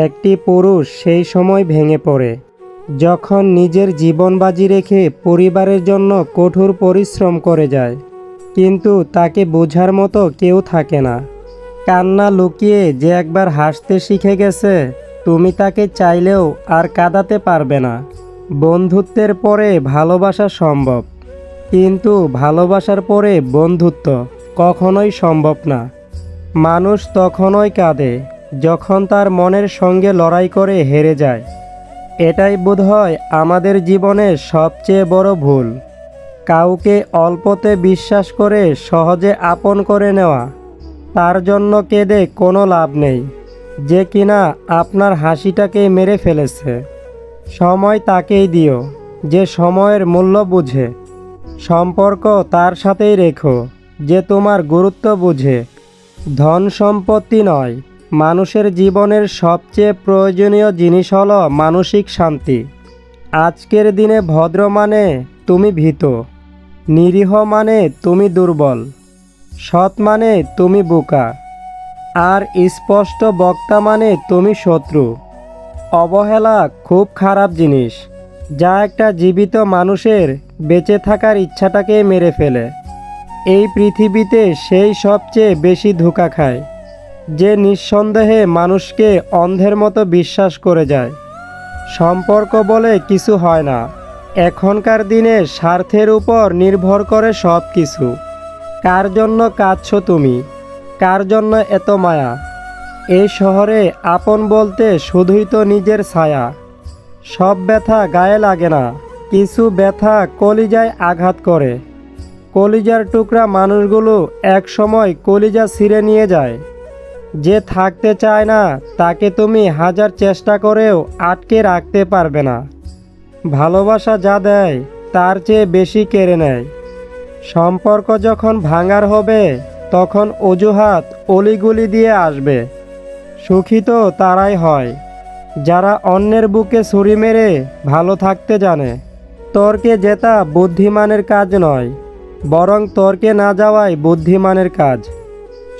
একটি পুরুষ সেই সময় ভেঙে পড়ে যখন নিজের জীবন বাজি রেখে পরিবারের জন্য কঠোর পরিশ্রম করে যায়, কিন্তু তাকে বোঝার মতো কেউ থাকে না। কান্না লুকিয়ে যে একবার হাসতে শিখে গেছে, তুমি তাকে চাইলেও আর কাঁদাতে পারবে না। বন্ধুত্বের পরে ভালোবাসা সম্ভব, কিন্তু ভালোবাসার পরে বন্ধুত্ব কখনোই সম্ভব না। মানুষ তখনই কাঁদে যখন তার মনের সঙ্গে লড়াই করে হেরে যায়। এটাই বোধহয় আমাদের জীবনের সবচেয়ে বড় ভুল, কাউকে অল্পতে বিশ্বাস করে সহজে আপন করে নেওয়া। তার জন্য কেঁদে কোনো লাভ নেই, যে কিনা আপনার হাসিটাকে মেরে ফেলেছে। সময় তাকেই দিও যে সময়ের মূল্য বুঝে। সম্পর্ক তার সাথেই রেখো যে তোমার গুরুত্ব বুঝে। ধন সম্পত্তি নয়, মানুষের জীবনের সবচেয়ে প্রয়োজনীয় জিনিস হলো মানসিক শান্তি। আজকের দিনে ভদ্র মানে তুমি ভীত, নিরীহ মানে তুমি দুর্বল, সৎ মানে তুমি বোকা, আর স্পষ্ট বক্তা মানে তুমি শত্রু। অবহেলা খুব খারাপ জিনিস, যা একটা জীবিত মানুষের বেঁচে থাকার ইচ্ছাটাকে মেরে ফেলে। এই পৃথিবীতে সেই সবচেয়ে বেশি ধোঁকা খায় যে নিঃসন্দেহে মানুষকে অন্ধের মতো বিশ্বাস করে যায়। সম্পর্ক বলে কিছু হয় না। এখনকার দিনে স্বার্থের উপর নির্ভর করে সব কিছু। কার জন্য কাঁদছো তুমি? কার জন্য এত মায়া? এই শহরে আপন বলতে শুধুই তো নিজের ছায়া। সব ব্যথা গায়ে লাগে না, কিছু ব্যথা কলিজায় আঘাত করে। কলিজার টুকরা মানুষগুলো এক সময় কলিজা ছিঁড়ে নিয়ে যায়। যে থাকতে চায় না তাকে তুমি হাজার চেষ্টা করেও আটকে রাখতে পারবে না। ভালোবাসা যা দেয় তার চেয়ে বেশি কেড়ে নেয়। সম্পর্ক যখন ভাঙার হবে তখন অজুহাত অলিগুলি দিয়ে আসবে। সুখী তো তারাই হয় যারা অন্যের বুকে ছুরি মেরে ভালো থাকতে জানে। তর্কে জেতা বুদ্ধিমানের কাজ নয়, বরং তর্কে না যাওয়াই বুদ্ধিমানের কাজ।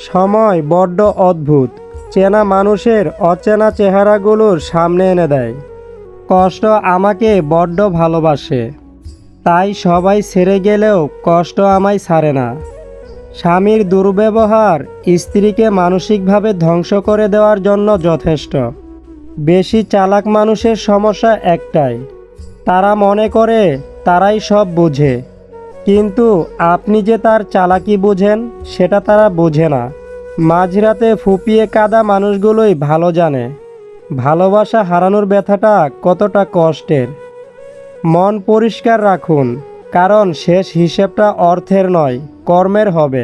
সময় বড্ড অদ্ভুত, চেনা মানুষের অচেনা চেহারাগুলোর সামনে এনে দেয়। কষ্ট আমাকে বড্ড ভালোবাসে, তাই সবাই ছেড়ে গেলেও কষ্ট আমায় ছাড়ে না। স্বামীর দুর্ব্যবহার স্ত্রীকে মানসিকভাবে ধ্বংস করে দেওয়ার জন্য যথেষ্ট। বেশি চালাক মানুষের সমস্যা একটাই, তারা মনে করে তারাই সব বুঝে, কিন্তু আপনি যে তার চালাকি বুঝেন সেটা তারা বোঝে না। মাঝরাতে ফুপিয়ে কাঁদা মানুষগুলোই ভালো জানে ভালোবাসা হারানোর ব্যথাটা কতটা কষ্টের। মন পরিষ্কার রাখুন, কারণ শেষ হিসেবটা অর্থের নয়, কর্মের হবে।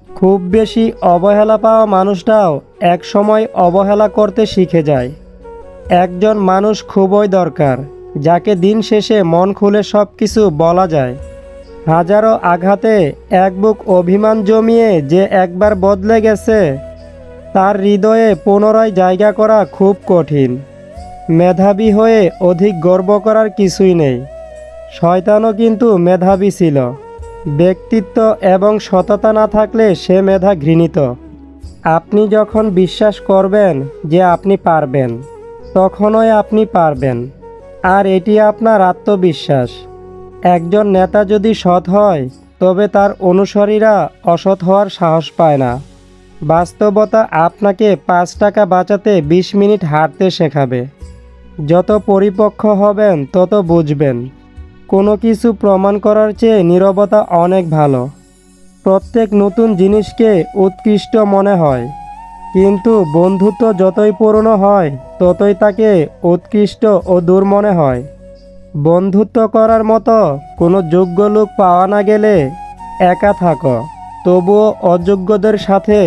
খুব বেশি অবহেলা পাওয়া মানুষটাও এক সময় অবহেলা করতে শিখে যায়। একজন মানুষ খুবই দরকার, যাকে দিন শেষে মন খুলে সব কিছু বলা যায়। হাজারো আঘাতে এক বুক অভিমান জমিয়ে যে একবার বদলে গেছে, তার হৃদয়ে পুনরায় জায়গা করা খুব কঠিন। মেধাবী হয়ে অধিক গর্ব করার কিছুই নেই। শয়তানও কিন্তু মেধাবী ছিল। ব্যক্তিত্ব এবং সততা না থাকলে সে মেধা ঘৃণিত। আপনি যখন বিশ্বাস করবেন যে আপনি পারবেন, তখনই আপনি পারবেন, আর এটি আপনার আত্মবিশ্বাস। একজন নেতা যদি সৎ হয় তবে তার অনুসারীরা অসৎ হওয়ার সাহস পায় না। বাস্তবতা আপনাকে 5 টাকা বাঁচাতে 20 মিনিট হাঁটতে শেখাবে। যত পরিপক্ক হবেন তত বুঝবেন, কোনো কিছু প্রমাণ করার চেয়ে নীরবতা অনেক ভালো। প্রত্যেক নতুন জিনিসকে উৎকৃষ্ট মনে হয়, কিন্তু বন্ধুত্ব যতই পুরনো হয় ততই তাকে উৎকৃষ্ট ও দূর মনে হয়। বন্ধুত্ব করার মতো কোনো যোগ্য লোক পাওয়া না গেলে একা থাকো, তবুও অযোগ্যদের সাথে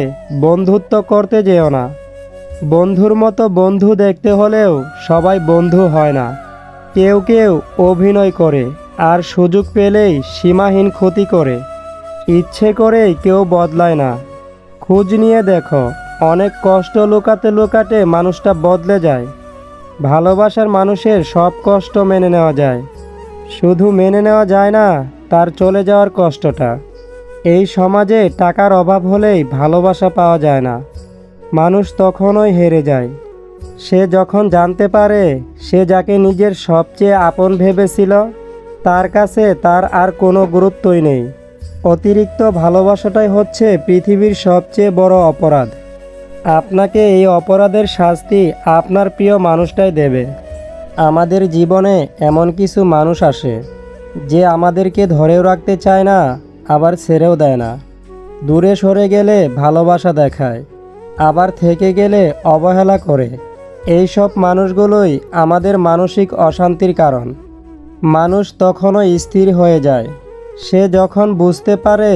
বন্ধুত্ব করতে যেও না। বন্ধুর মতো বন্ধু দেখতে হলেও সবাই বন্ধু হয় না। কেউ কেউ অভিনয় করে আর সুযোগ পেলেই সীমাহীন ক্ষতি করে। ইচ্ছে করেই কেউ বদলায় না। খোঁজ নিয়ে দেখো, অনেক কষ্ট লুকাতে লুকাতে মানুষটা বদলে যায়। ভালোবাসার মানুষের সব কষ্ট মেনে নেওয়া যায়, শুধু মেনে নেওয়া যায় না তার চলে যাওয়ার কষ্টটা। এই সমাজে টাকার অভাব হলেই ভালোবাসা পাওয়া যায় না, মানুষ তখনই হেরে যায়। সে যখন জানতে পারে সে যাকে নিজের সবচেয়ে আপন ভেবেছিল তার কাছে তার আর কোনো গুরুত্বই নেই। অতিরিক্ত ভালোবাসাটাই হচ্ছে পৃথিবীর সবচেয়ে বড় অপরাধ। আপনাকে এই অপরাধের শাস্তি আপনার প্রিয় মানুষটাই দেবে। আমাদের জীবনে এমন কিছু মানুষ আসে যে আমাদেরকে ধরেও রাখতে চায় না, আবার ছেড়েও দেয় না। দূরে সরে গেলে ভালোবাসা দেখায়, আবার থেকে গেলে অবহেলা করে। এই সব মানুষগুলোই আমাদের মানসিক অশান্তির কারণ। মানুষ তখনও স্থির হয়ে যায় সে যখন বুঝতে পারে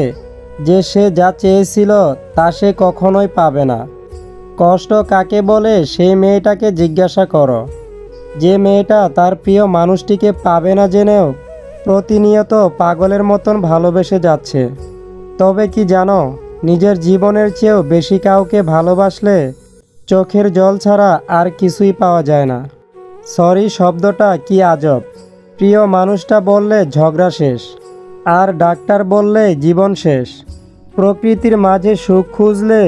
যে সে যা চেয়েছিল তা সে কখনোই পাবে না। কষ্ট কাকে বলে সেই মেয়েটাকে জিজ্ঞাসা করো, যে মেয়েটা তার প্রিয় মানুষটিকে পাবে না জেনেও প্রতিনিয়ত পাগলের মতন ভালোবেসে যাচ্ছে। তবে কি জানো, নিজের জীবনের চেয়েও বেশি কাউকে ভালোবাসলে চোখের জল ছাড়া আর কিছুই পাওয়া যায় না। সরি শব্দটা কি আজব। প্রিয় মানুষটা বললে ঝগড়া শেষ, আর ডাক্তার বললে জীবন শেষ। প্রকৃতির মাঝে সুখ খুঁজলে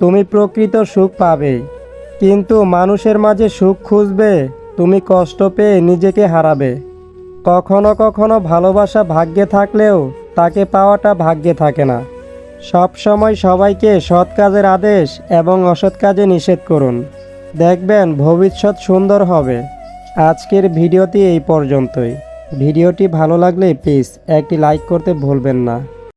তুমি প্রকৃত সুখ পাবে, কিন্তু মানুষের মাঝে সুখ খুঁজবে তুমি কষ্ট পেয়ে নিজেকে হারাবে। কখনো কখনো ভালোবাসা ভাগ্যে থাকলেও তাকে পাওয়াটা ভাগ্যে থাকে না। সব সময় সবাইকে সৎ কাজের আদেশ এবং অসৎ কাজে নিষেধ করুন, দেখবেন ভবিষ্যৎ সুন্দর হবে। আজকের ভিডিওটি এই পর্যন্তই। ভিডিওটি ভালো লাগলে প্লিজ একটি লাইক করতে ভুলবেন না।